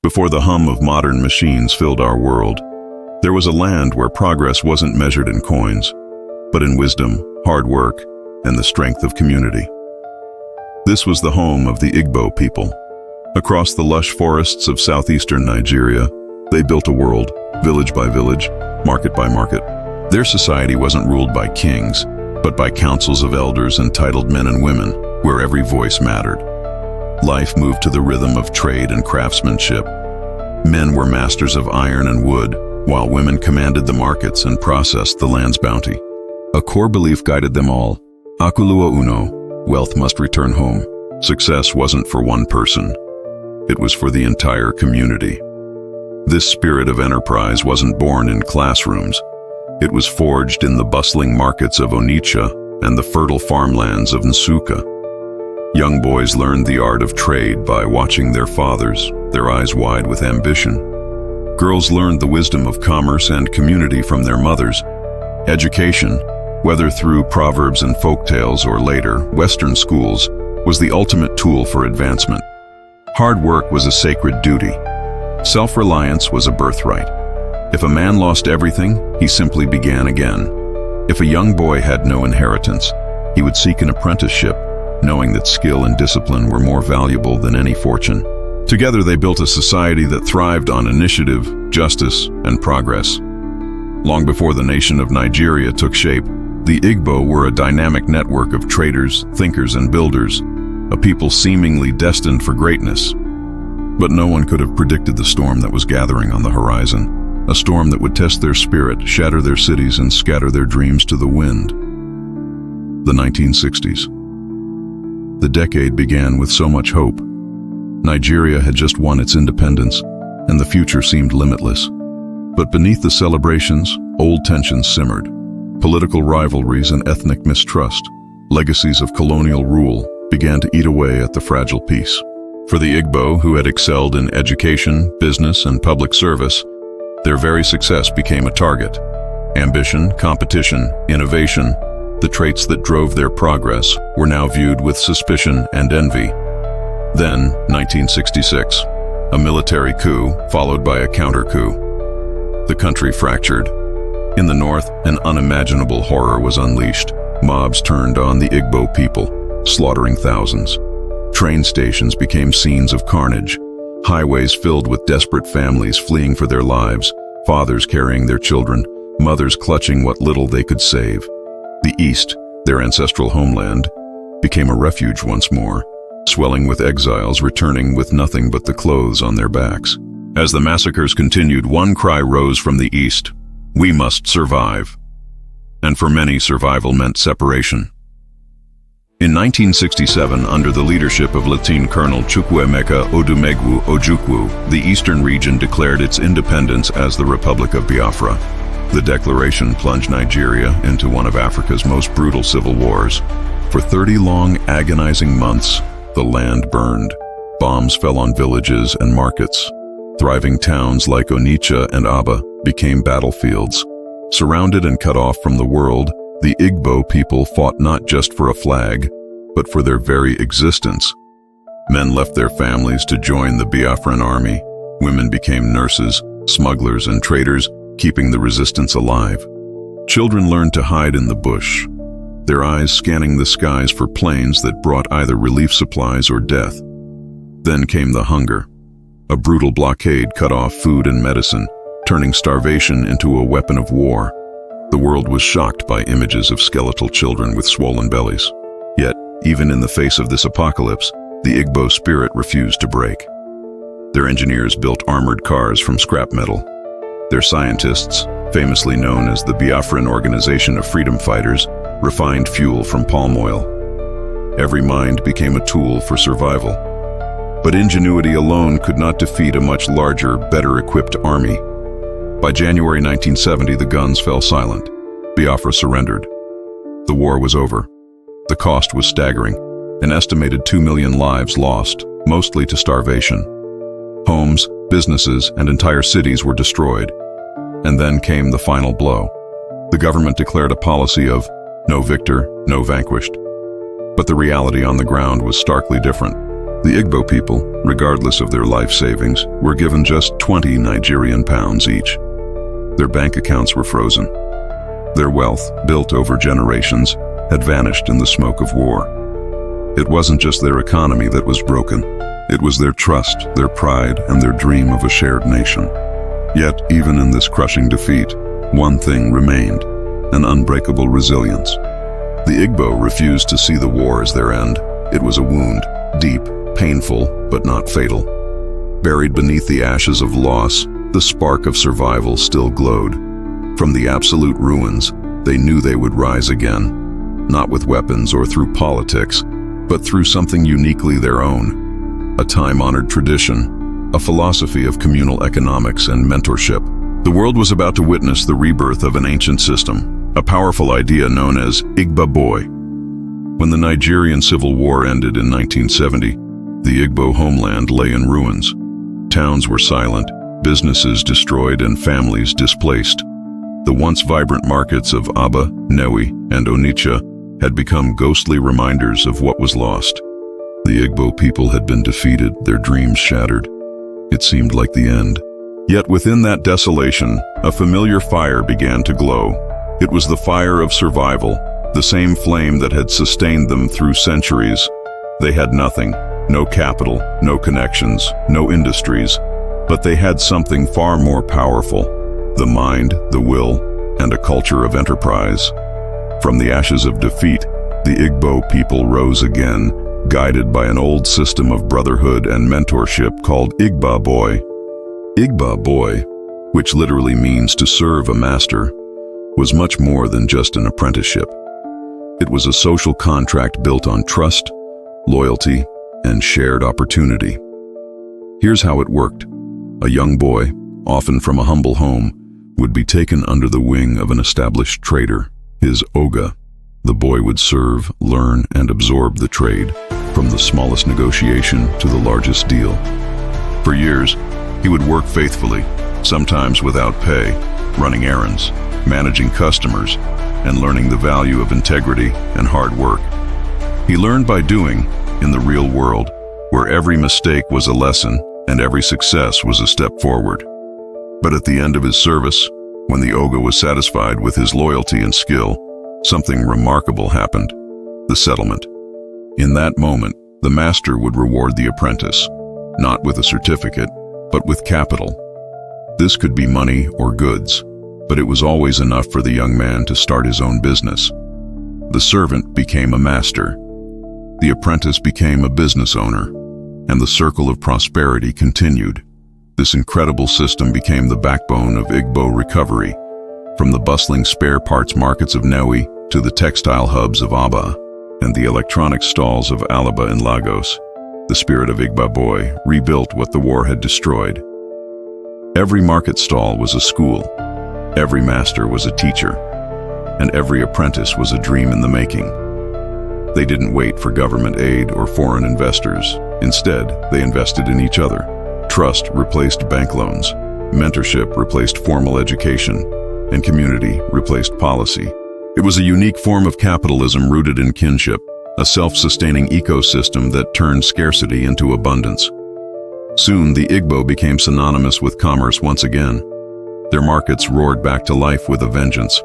Before the hum of modern machines filled our world, there was a land where progress wasn't measured in coins, but in wisdom, hard work, and the strength of community. This was the home of the Igbo people. Across the lush forests of southeastern Nigeria, they built a world, village by village, market by market. Their society wasn't ruled by kings, but by councils of elders and titled men and women, where every voice mattered. Life moved to the rhythm of trade and craftsmanship. Men were masters of iron and wood, while women commanded the markets and processed the land's bounty. A core belief guided them all: Akuluo Uno, wealth must return home. Success wasn't for one person. It was for the entire community. This spirit of enterprise wasn't born in classrooms. It was forged in the bustling markets of Onitsha and the fertile farmlands of Nsukka. Young boys learned the art of trade by watching their fathers, their eyes wide with ambition. Girls learned the wisdom of commerce and community from their mothers. Education, whether through proverbs and folktales or later, Western schools, was the ultimate tool for advancement. Hard work was a sacred duty. Self-reliance was a birthright. If a man lost everything, he simply began again. If a young boy had no inheritance, he would seek an apprenticeship, knowing that skill and discipline were more valuable than any fortune. Together they built a society that thrived on initiative, justice, and progress. Long before the nation of Nigeria took shape, the Igbo were a dynamic network of traders, thinkers, and builders, a people seemingly destined for greatness. But no one could have predicted the storm that was gathering on the horizon, a storm that would test their spirit, shatter their cities, and scatter their dreams to the wind. The 1960s. The decade began with so much hope. Nigeria had just won its independence, and the future seemed limitless. But beneath the celebrations, old tensions simmered. Political rivalries and ethnic mistrust, legacies of colonial rule, began to eat away at the fragile peace. For the Igbo, who had excelled in education, business, and public service, their very success became a target. Ambition, competition, innovation, the traits that drove their progress, were now viewed with suspicion and envy. Then, 1966, a military coup followed by a counter-coup. The country fractured. In the north, an unimaginable horror was unleashed. Mobs turned on the Igbo people, slaughtering thousands. Train stations became scenes of carnage. Highways filled with desperate families fleeing for their lives, fathers carrying their children, mothers clutching what little they could save. The East, their ancestral homeland, became a refuge once more, swelling with exiles returning with nothing but the clothes on their backs. As the massacres continued, one cry rose from the East: we must survive. And for many, survival meant separation. In 1967, under the leadership of Lieutenant Colonel Chukwuemeka Odumegwu Ojukwu, the eastern region declared its independence as the Republic of Biafra. The declaration plunged Nigeria into one of Africa's most brutal civil wars. For 30 long, agonizing months, the land burned. Bombs fell on villages and markets. Thriving towns like Onitsha and Aba became battlefields. Surrounded and cut off from the world, the Igbo people fought not just for a flag, but for their very existence. Men left their families to join the Biafran army. Women became nurses, smugglers, and traders, keeping the resistance alive. Children learned to hide in the bush, their eyes scanning the skies for planes that brought either relief supplies or death. Then came the hunger. A brutal blockade cut off food and medicine, turning starvation into a weapon of war. The world was shocked by images of skeletal children with swollen bellies. Yet, even in the face of this apocalypse, the Igbo spirit refused to break. Their engineers built armored cars from scrap metal. Their scientists, famously known as the Biafran Organization of Freedom Fighters, refined fuel from palm oil. Every mind became a tool for survival. But ingenuity alone could not defeat a much larger, better-equipped army. By January 1970, the guns fell silent. Biafra surrendered. The war was over. The cost was staggering. An estimated 2 million lives lost, mostly to starvation. Homes, businesses, and entire cities were destroyed. And then came the final blow. The government declared a policy of no victor, no vanquished. But the reality on the ground was starkly different. The Igbo people, regardless of their life savings, were given just 20 Nigerian pounds each. Their bank accounts were frozen. Their wealth, built over generations, had vanished in the smoke of war. It wasn't just their economy that was broken. It was their trust, their pride, and their dream of a shared nation. Yet, even in this crushing defeat, one thing remained: an unbreakable resilience. The Igbo refused to see the war as their end. It was a wound, deep, painful, but not fatal. Buried beneath the ashes of loss, the spark of survival still glowed. From the absolute ruins, they knew they would rise again, not with weapons or through politics, but through something uniquely their own. A time-honored tradition, a philosophy of communal economics and mentorship. The world was about to witness the rebirth of an ancient system, a powerful idea known as Igbo boy. When the Nigerian Civil War ended in 1970, the Igbo homeland lay in ruins. Towns were silent, businesses destroyed, and families displaced. The once vibrant markets of Aba, Nnewi, and Onitsha had become ghostly reminders of what was lost. The Igbo people had been defeated, their dreams shattered. It seemed like the end. Yet within that desolation, a familiar fire began to glow. It was the fire of survival, the same flame that had sustained them through centuries. They had nothing, no capital, no connections, no industries, but they had something far more powerful: the mind, the will, and a culture of enterprise. From the ashes of defeat, the Igbo people rose again, guided by an old system of brotherhood and mentorship called Igbo boy. Igbo boy, which literally means to serve a master, was much more than just an apprenticeship. It was a social contract built on trust, loyalty, and shared opportunity. Here's how it worked. A young boy, often from a humble home, would be taken under the wing of an established trader, his Oga. The boy would serve, learn, and absorb the trade, from the smallest negotiation to the largest deal. For years, he would work faithfully, sometimes without pay, running errands, managing customers, and learning the value of integrity and hard work. He learned by doing, in the real world, where every mistake was a lesson and every success was a step forward. But at the end of his service, when the Oga was satisfied with his loyalty and skill, something remarkable happened: the settlement. In that moment, the master would reward the apprentice, not with a certificate, but with capital. This could be money or goods, but it was always enough for the young man to start his own business. The servant became a master. The apprentice became a business owner, and the circle of prosperity continued. This incredible system became the backbone of Igbo recovery, from the bustling spare parts markets of Nnewi to the textile hubs of Aba and the electronic stalls of Alaba in Lagos. The spirit of Igbo boy rebuilt what the war had destroyed. Every market stall was a school, every master was a teacher, and every apprentice was a dream in the making. They didn't wait for government aid or foreign investors. Instead, they invested in each other. Trust replaced bank loans, mentorship replaced formal education, and community replaced policy. It was a unique form of capitalism rooted in kinship, a self-sustaining ecosystem that turned scarcity into abundance. Soon, the Igbo became synonymous with commerce once again. Their markets roared back to life with a vengeance.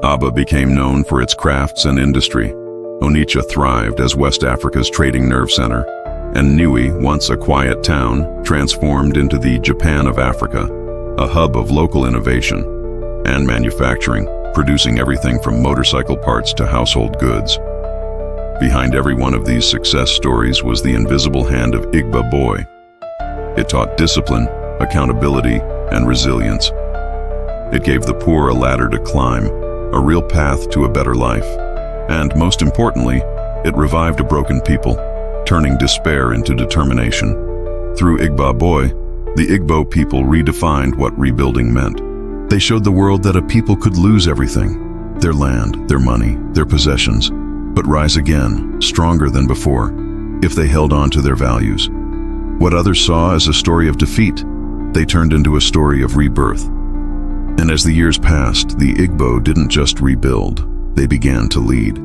Aba became known for its crafts and industry. Onitsha thrived as West Africa's trading nerve center, and Nnewi, once a quiet town, transformed into the Japan of Africa, a hub of local innovation and manufacturing, producing everything from motorcycle parts to household goods. Behind every one of these success stories was the invisible hand of Igbo boy. It taught discipline, accountability, and resilience. It gave the poor a ladder to climb, a real path to a better life. And most importantly, it revived a broken people, turning despair into determination. Through Igbo boy, the Igbo people redefined what rebuilding meant. They showed the world that a people could lose everything: their land, their money, their possessions, but rise again, stronger than before, if they held on to their values. What others saw as a story of defeat, they turned into a story of rebirth. And as the years passed, the Igbo didn't just rebuild, they began to lead.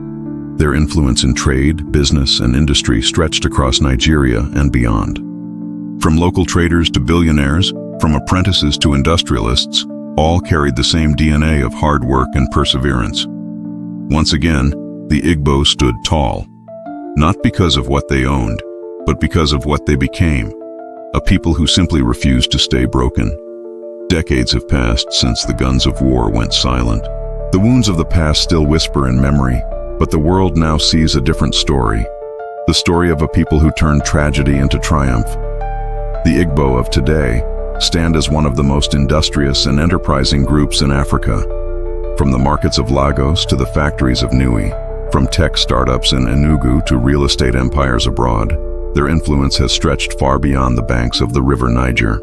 Their influence in trade, business, and industry stretched across Nigeria and beyond. From local traders to billionaires, from apprentices to industrialists, all carried the same DNA of hard work and perseverance. Once again, the Igbo stood tall, not because of what they owned, but because of what they became, a people who simply refused to stay broken. Decades have passed since the guns of war went silent. The wounds of the past still whisper in memory, but the world now sees a different story. The story of a people who turned tragedy into triumph. The Igbo of today stand as one of the most industrious and enterprising groups in Africa. From the markets of Lagos to the factories of Nui, from tech startups in Enugu to real estate empires abroad, their influence has stretched far beyond the banks of the river Niger.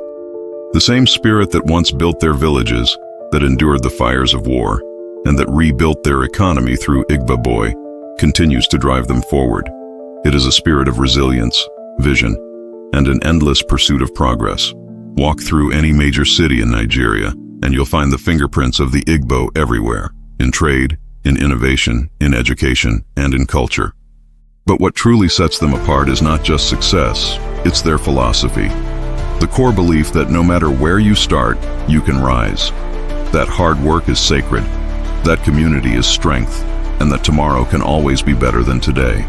The same spirit that once built their villages, that endured the fires of war, and that rebuilt their economy through Igbo boy, continues to drive them forward. It is a spirit of resilience, vision, and an endless pursuit of progress. Walk through any major city in Nigeria, and you'll find the fingerprints of the Igbo everywhere, in trade, in innovation, in education, and in culture. But what truly sets them apart is not just success, it's their philosophy. The core belief that no matter where you start, you can rise. That hard work is sacred, that community is strength, and that tomorrow can always be better than today.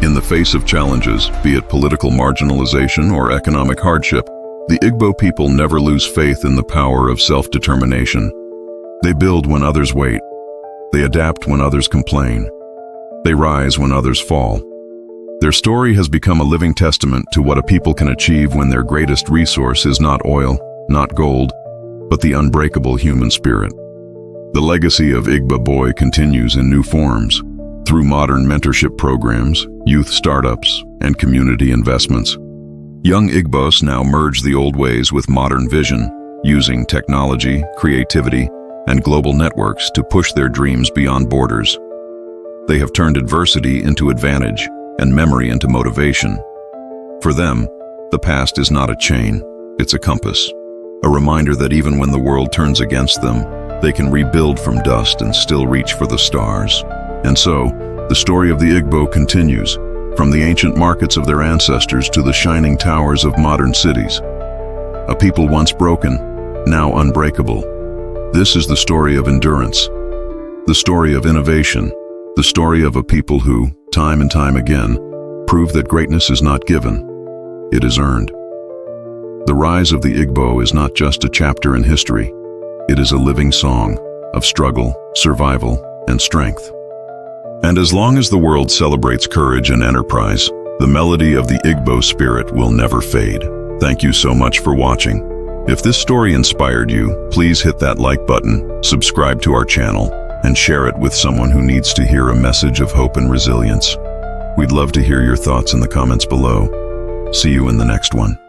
In the face of challenges, be it political marginalization or economic hardship, the Igbo people never lose faith in the power of self-determination. They build when others wait. They adapt when others complain. They rise when others fall. Their story has become a living testament to what a people can achieve when their greatest resource is not oil, not gold, but the unbreakable human spirit. The legacy of Igbo boy continues in new forms, through modern mentorship programs, youth startups, and community investments. Young Igbos now merge the old ways with modern vision, using technology, creativity, and global networks to push their dreams beyond borders. They have turned adversity into advantage and memory into motivation. For them, the past is not a chain, it's a compass, a reminder that even when the world turns against them, they can rebuild from dust and still reach for the stars. And so, the story of the Igbo continues, from the ancient markets of their ancestors to the shining towers of modern cities. A people once broken, now unbreakable. This is the story of endurance, the story of innovation, the story of a people who, time and time again, prove that greatness is not given, it is earned. The rise of the Igbo is not just a chapter in history, it is a living song of struggle, survival, and strength. And as long as the world celebrates courage and enterprise, the melody of the Igbo spirit will never fade. Thank you so much for watching. If this story inspired you, please hit that like button, subscribe to our channel, and share it with someone who needs to hear a message of hope and resilience. We'd love to hear your thoughts in the comments below. See you in the next one.